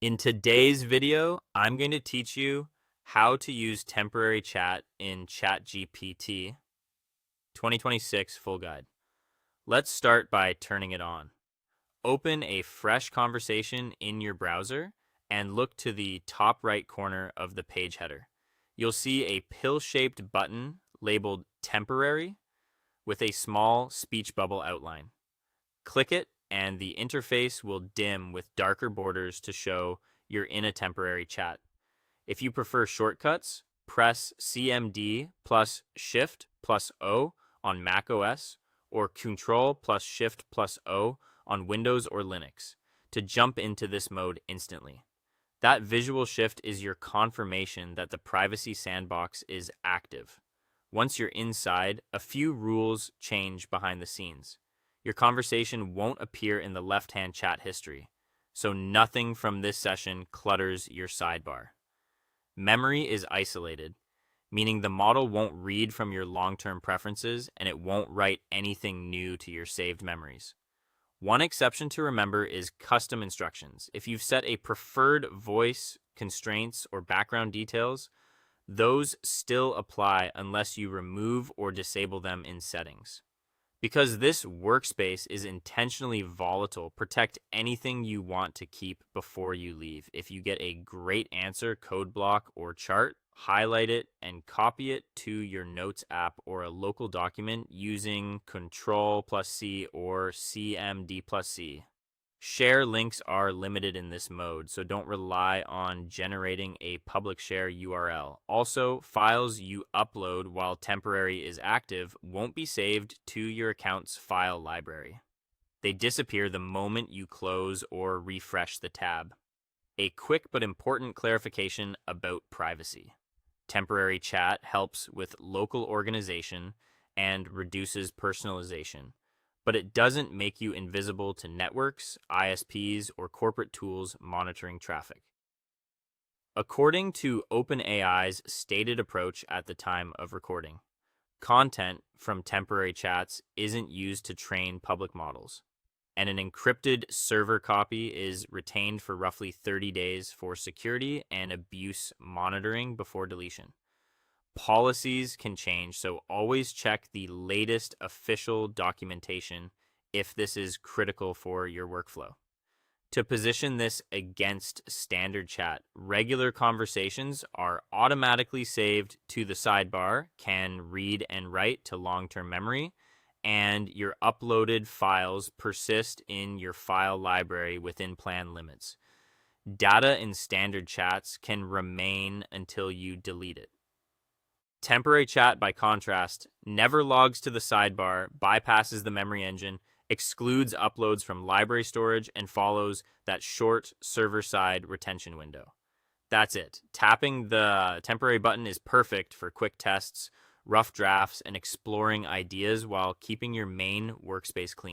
In today's video, I'm going to teach you how to use temporary chat in ChatGPT 2026 full guide. Let's start by turning it on. Open a fresh conversation in your browser and look to the top right corner of the page header. You'll see a pill-shaped button labeled temporary with a small speech bubble outline. Click it and the interface will dim with darker borders to show you're in a temporary chat. If you prefer shortcuts, press CMD plus Shift plus O on Mac OS or Control plus Shift plus O on Windows or Linux to jump into this mode instantly. That visual shift is your confirmation that the privacy sandbox is active. Once you're inside, a few rules change behind the scenes. Your conversation won't appear in the left-hand chat history, so nothing from this session clutters your sidebar. Memory is isolated, meaning the model won't read from your long-term preferences and it won't write anything new to your saved memories. One exception to remember is custom instructions. If you've set a preferred voice, constraints, or background details, those still apply unless you remove or disable them in settings. Because this workspace is intentionally volatile, protect anything you want to keep before you leave. If you get a great answer, code block, or chart, highlight it and copy it to your Notes app or a local document using Control plus C or CMD plus C. Share links are limited in this mode, so don't rely on generating a public share URL. Also, files you upload while temporary is active won't be saved to your account's file library. They disappear the moment you close or refresh the tab. A quick but important clarification about privacy. Temporary chat helps with local organization and reduces personalization, but it doesn't make you invisible to networks, ISPs, or corporate tools monitoring traffic. According to OpenAI's stated approach at the time of recording, content from temporary chats isn't used to train public models, and an encrypted server copy is retained for roughly 30 days for security and abuse monitoring before deletion. Policies can change, so always check the latest official documentation if this is critical for your workflow. To position this against standard chat, regular conversations are automatically saved to the sidebar, can read and write to long-term memory, and your uploaded files persist in your file library within plan limits. Data in standard chats can remain until you delete it. Temporary chat, by contrast, never logs to the sidebar, bypasses the memory engine, excludes uploads from library storage, and follows that short server-side retention window. That's it. Tapping the temporary button is perfect for quick tests, rough drafts, and exploring ideas while keeping your main workspace clean.